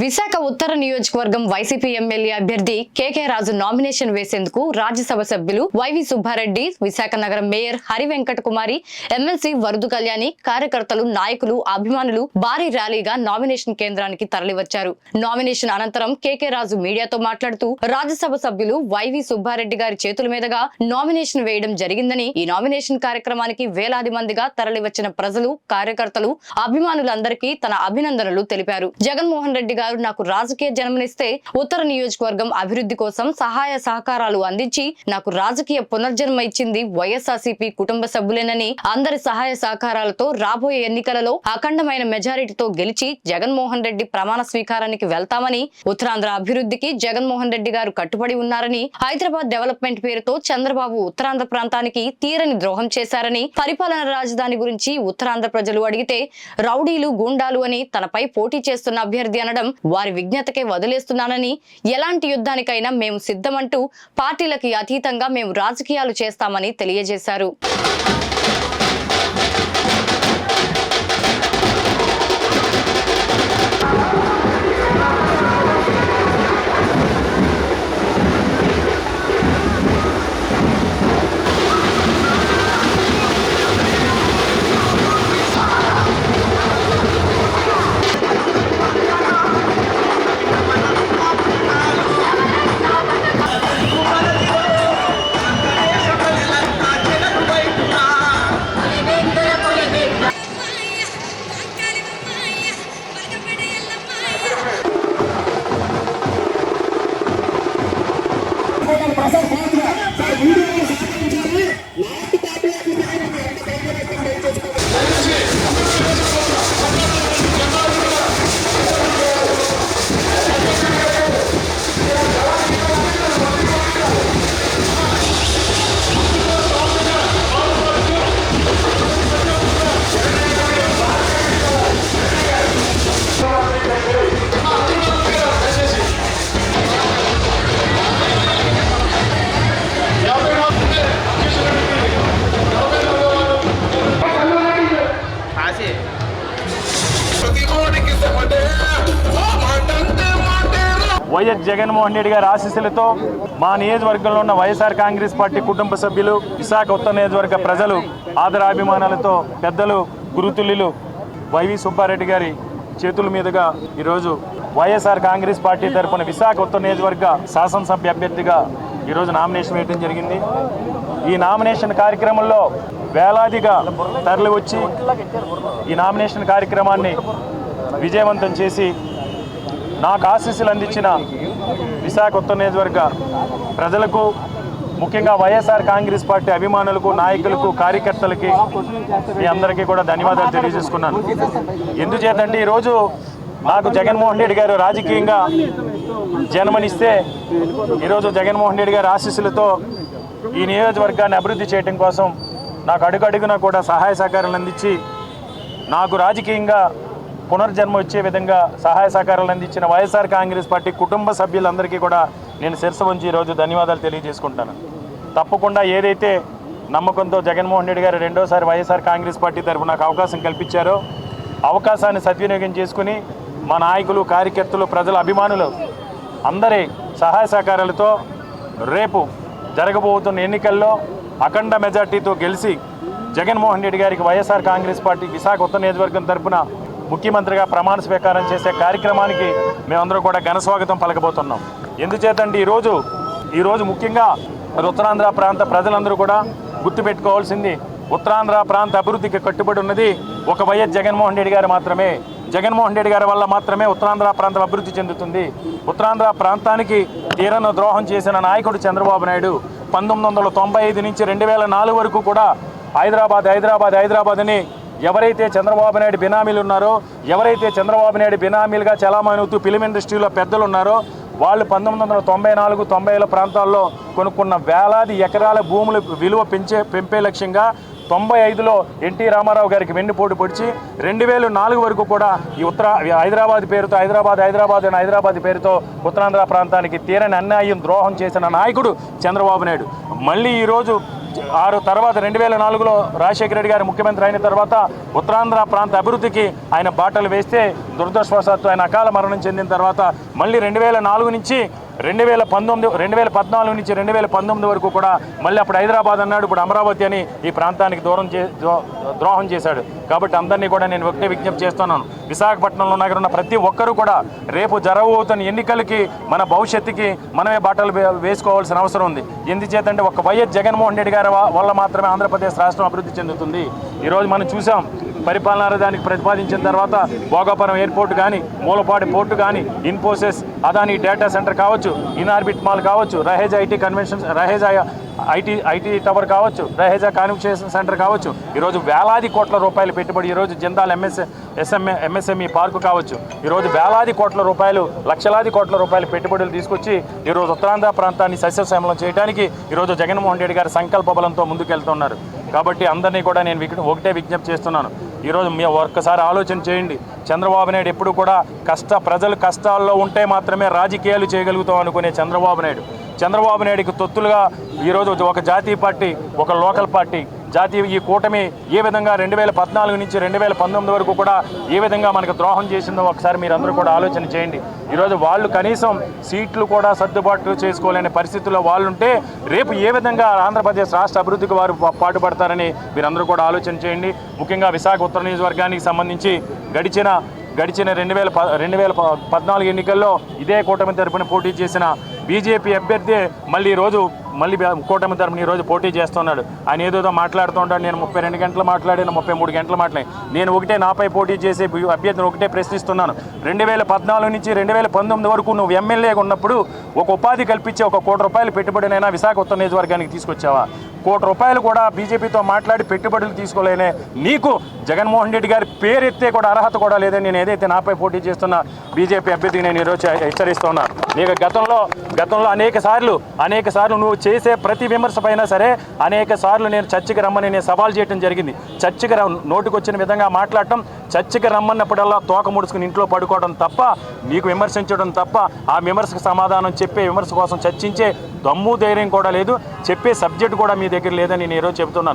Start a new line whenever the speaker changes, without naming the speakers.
విశాఖ ఉత్తర నియోజకవర్గం YCP MLA అభ్యర్థి కేకే రాజు nomination వేసేందుకు రాజ్యసభ సభ్యులు వైవి సుబ్బారెడ్డి, విశాఖ నగర మేయర్ హరి వెంకట కుమారి, ఎమ్మెల్సీ వరదు కళ్యాణి, కార్యకర్తలు, నాయకులు, అభిమానులు భారీ ర్యాలీగా నామినేషన్ కేంద్రానికి తరలివచ్చారు. నామినేషన్ అనంతరం కేకే రాజు మీడియాతో మాట్లాడుతూ రాజ్యసభ సభ్యులు వైవి సుబ్బారెడ్డి గారి చేతుల మీదుగా నామినేషన్ వేయడం జరిగిందని, ఈ నామినేషన్ కార్యక్రమానికి వేలాది మందిగా తరలివచ్చిన ప్రజలు, కార్యకర్తలు, అభిమానులందరికీ తన అభినందనలు తెలిపారు. జగన్మోహన్ రెడ్డి గారు నాకు రాజకీయ జన్మనిస్తే ఉత్తర నియోజకవర్గం అభివృద్ధి కోసం సహాయ సహకారాలు అందించి నాకు రాజకీయ పునర్జన్మ ఇచ్చింది వైఎస్ఆర్సీపీ కుటుంబ సభ్యులేనని, అందరి సహాయ సహకారాలతో రాబోయే ఎన్నికలలో అఖండమైన మెజారిటీతో గెలిచి జగన్మోహన్ రెడ్డి ప్రమాణ స్వీకారానికి వెళ్తామని, ఉత్తరాంధ్ర అభివృద్ధికి జగన్మోహన్ రెడ్డి గారు కట్టుబడి ఉన్నారని, హైదరాబాద్ డెవలప్మెంట్ పేరుతో చంద్రబాబు ఉత్తరాంధ్ర ప్రాంతానికి తీరని ద్రోహం చేశారని, పరిపాలన రాజధాని గురించి ఉత్తరాంధ్ర ప్రజలు అడిగితే రౌడీలు, గూండాలు అని తనపై పోటీ చేస్తున్న అభ్యర్థి అనడం వారి విజ్ఞతకే వదిలేస్తున్నానని, ఎలాంటి యుద్ధానికైనా మేము సిద్ధమంటూ పార్టీలకి అతీతంగా మేము రాజకీయాలు చేస్తామని తెలియజేశారు.
వైఎస్ జగన్మోహన్ రెడ్డి గారి ఆశీస్సులతో మా నియోజకవర్గంలో ఉన్న వైఎస్ఆర్ కాంగ్రెస్ పార్టీ కుటుంబ సభ్యులు, విశాఖ ఉత్తర నియోజకవర్గ ప్రజలు ఆదరాభిమానాలతో పెద్దలు గురుతుల్యులు వైవి సుబ్బారెడ్డి గారి చేతుల మీదుగా ఈరోజు వైఎస్ఆర్ కాంగ్రెస్ పార్టీ తరఫున విశాఖ ఉత్తర నియోజకవర్గ శాసనసభ్య అభ్యర్థిగా ఈరోజు నామినేషన్ వేయడం జరిగింది. ఈ నామినేషన్ కార్యక్రమంలో వేలాదిగా తరలి వచ్చి ఈ నామినేషన్ కార్యక్రమాన్ని విజయవంతం చేసి నాకు ఆశీస్సులు అందించిన విశాఖ ఉత్తర నియోజకవర్గ ప్రజలకు, ముఖ్యంగా వైఎస్ఆర్ కాంగ్రెస్ పార్టీ అభిమానులకు, నాయకులకు, కార్యకర్తలకి మీ అందరికీ కూడా ధన్యవాదాలు తెలియజేసుకున్నాను. ఎందుచేతంటే ఈరోజు నాకు జగన్మోహన్ రెడ్డి గారు రాజకీయంగా జన్మనిస్తే ఈరోజు జగన్మోహన్ రెడ్డి గారి ఆశీస్సులతో ఈ నియోజకవర్గాన్ని అభివృద్ధి చేయడం కోసం నాకు అడుగడుగున కూడా సహాయ సహకారాలు అందించి నాకు రాజకీయంగా పునర్జన్మ వచ్చే విధంగా సహాయ సహకారాలు అందించిన వైఎస్ఆర్ కాంగ్రెస్ పార్టీ కుటుంబ సభ్యులందరికీ కూడా నేను శిరస్సు వంచి ఈరోజు ధన్యవాదాలు తెలియజేసుకుంటాను. తప్పకుండా ఏదైతే నమ్మకంతో జగన్మోహన్ రెడ్డి గారు రెండోసారి వైఎస్ఆర్ కాంగ్రెస్ పార్టీ తరఫున నాకు అవకాశం కల్పించారో అవకాశాన్ని సద్వినియోగం చేసుకుని మా నాయకులు, కార్యకర్తలు, ప్రజల అభిమానులు అందరి సహాయ సహకారాలతో రేపు జరగబోతున్న ఎన్నికల్లో అఖండ మెజార్టీతో గెలిచి జగన్మోహన్ రెడ్డి గారికి వైఎస్ఆర్ కాంగ్రెస్ పార్టీ విశాఖ ఉత్తర నియోజకవర్గం తరఫున ముఖ్యమంత్రిగా ప్రమాణ స్వీకారం చేసే కార్యక్రమానికి మేమందరూ కూడా ఘన స్వాగతం పలకబోతున్నాం. ఎందుచేతంటే ఈరోజు ముఖ్యంగా ఉత్తరాంధ్ర ప్రాంత ప్రజలందరూ కూడా గుర్తుపెట్టుకోవాల్సింది, ఉత్తరాంధ్ర ప్రాంత అభివృద్ధికి కట్టుబడి ఉన్నది ఒక వైఎస్ జగన్మోహన్ రెడ్డి గారు మాత్రమే. జగన్మోహన్ రెడ్డి గారి వల్ల మాత్రమే ఉత్తరాంధ్ర ప్రాంతం అభివృద్ధి చెందుతుంది. ఉత్తరాంధ్ర ప్రాంతానికి తీరన ద్రోహం చేసిన నాయకుడు చంద్రబాబు నాయుడు 1995 నుంచి 2004 వరకు కూడా హైదరాబాద్ అని ఎవరైతే చంద్రబాబు నాయుడు బినామీలు ఉన్నారో, ఎవరైతే చంద్రబాబు నాయుడు బినామీలుగా చలామణి అవుతూ ఫిలిం ఇండస్ట్రీలో పెద్దలు ఉన్నారో వాళ్ళు 1994-90 ప్రాంతాల్లో కొనుక్కున్న వేలాది ఎకరాల భూముల విలువ పెంపే లక్ష్యంగా 95లో ఎన్టీ రామారావు గారికి వెన్నుపోటు పొడిచి 2004 వరకు కూడా ఈ హైదరాబాద్ పేరుతో హైదరాబాద్ పేరుతో ఉత్తరాంధ్ర ప్రాంతానికి తీరని అన్యాయం, ద్రోహం చేసిన నాయకుడు చంద్రబాబు నాయుడు. మళ్ళీ ఈరోజు తర్వాత 2004లో రాజశేఖర రెడ్డి గారు ముఖ్యమంత్రి అయిన తర్వాత ఉత్తరాంధ్ర ప్రాంత అభివృద్ధికి ఆయన బాటలు వేస్తే దురదృష్టవశాత్తు ఆయన అకాల మరణం చెందిన తర్వాత మళ్ళీ 2004 నుంచి 2014 నుంచి 2019 వరకు కూడా మళ్ళీ అప్పుడు హైదరాబాద్ అన్నాడు, ఇప్పుడు అమరావతి అని ఈ ప్రాంతానికి ద్రోహం చేశాడు. కాబట్టి అందరినీ కూడా నేను ఒకటే విజ్ఞప్తి చేస్తున్నాను, విశాఖపట్నంలో నగరున్న ప్రతి ఒక్కరూ కూడా రేపు జరగబోతున్న ఎన్నికలకి మన భవిష్యత్తుకి మనమే బాటలు వేసుకోవాల్సిన అవసరం ఉంది. ఎందుచేతంటే ఒక వైఎస్ జగన్మోహన్ రెడ్డి గారి వల్ల మాత్రమే ఆంధ్రప్రదేశ్ రాష్ట్రం అభివృద్ధి చెందుతుంది. ఈరోజు మనం చూసాం, పరిపాలనా దానికి ప్రతిపాదించిన తర్వాత భోగాపురం ఎయిర్పోర్ట్ కానీ, మూలపాడి పోర్టు కానీ, ఇన్ఫోసిస్, అదాని డేటా సెంటర్ కావచ్చు, ఇన్ఆర్బిట్ మాల్ కావచ్చు, రహేజా ఐటీ టవర్ కావచ్చు, రహేజా కన్వెన్షన్ సెంటర్ కావచ్చు, ఈరోజు వేలాది కోట్ల రూపాయలు పెట్టుబడి, ఈరోజు జిందాల్ ఎంఎస్ఎంఈ పార్కు కావచ్చు, ఈరోజు వేలాది కోట్ల రూపాయలు, లక్షలాది కోట్ల రూపాయలు పెట్టుబడులు తీసుకొచ్చి ఈరోజు ఉత్తరాంధ్ర ప్రాంతాన్ని సస్యశ్యామలం చేయడానికి ఈరోజు జగన్మోహన్ రెడ్డి గారి సంకల్ప బలంతో ముందుకెళ్తున్నారు. కాబట్టి అందరినీ కూడా నేను ఒకటే విజ్ఞప్తి చేస్తున్నాను, ఈరోజు మీ ఒక్కసారి ఆలోచన చేయండి. చంద్రబాబు నాయుడు ఎప్పుడు కూడా ప్రజలు కష్టాల్లో ఉంటే మాత్రమే రాజకీయాలు చేయగలుగుతాం అనుకునే చంద్రబాబు నాయుడికి తొత్తులుగా ఈరోజు ఒక జాతీయ పార్టీ, ఒక లోకల్ పార్టీ, ఈ కూటమి ఏ విధంగా 2014 నుంచి 2019 వరకు కూడా ఏ విధంగా మనకు ద్రోహం చేసిందో ఒకసారి మీరందరూ కూడా ఆలోచన చేయండి. ఈరోజు వాళ్ళు కనీసం సీట్లు కూడా సర్దుబాటు చేసుకోలేని పరిస్థితుల్లో వాళ్ళు ఉంటే రేపు ఏ విధంగా ఆంధ్రప్రదేశ్ రాష్ట్ర అభివృద్ధికి వారు పాటుపడతారని మీరందరూ కూడా ఆలోచన చేయండి. ముఖ్యంగా విశాఖ ఉత్తర నియోజకవర్గానికి సంబంధించి గడిచిన 2014 ఎన్నికల్లో ఇదే కూటమి తరపున పోటీ చేసిన బీజేపీ అభ్యర్థి మళ్ళీ కూటమి తరపున ఈరోజు పోటీ చేస్తున్నాడు. ఆయన ఏదోదో మాట్లాడుతూ ఉంటాడు, నేను 32 గంటలు మాట్లాడాను, 33 గంటలు మాట్లాడాను. నేను ఒకటే నాపై పోటీ చేసే అభ్యర్థిని ఒకటే ప్రశ్నిస్తున్నాను, 2014 నుంచి 2019 వరకు నువ్వు ఎమ్మెల్యేగా ఉన్నప్పుడు ఒక ఉపాధి కల్పించే ₹1 కోటి పెట్టుబడినైనా విశాఖ ఉత్తర నియోజకవర్గానికి తీసుకొచ్చావా? ₹1 కోటి కూడా బీజేపీతో మాట్లాడి పెట్టుబడులు తీసుకోలేనే నీకు జగన్మోహన్ రెడ్డి గారి పేరెత్తే కూడా అర్హత కూడా లేదని నేను ఏదైతే నాపై పోటీ చేస్తున్న బీజేపీ అభ్యర్థికి నేను ఈరోజు హెచ్చరిస్తున్నాను. నీకు గతంలో అనేక సార్లు నువ్వు చేసే ప్రతి విమర్శ పైన సరే అనేక సార్లు నేను చర్చకి రమ్మని నేను సవాల్ చేయడం జరిగింది. చర్చకి నోటికి వచ్చిన విధంగా మాట్లాడటం, చర్చకి రమ్మన్నప్పుడల్లా తోక ముడుచుకుని ఇంట్లో పడుకోవడం తప్ప, నీకు విమర్శించడం తప్ప, ఆ విమర్శకు సమాధానం చెప్పే, విమర్శ కోసం చర్చించే దమ్ము ధైర్యం కూడా లేదు, చెప్పే సబ్జెక్ట్ కూడా మీ దగ్గర లేదని నేను ఈరోజు చెబుతున్నాను.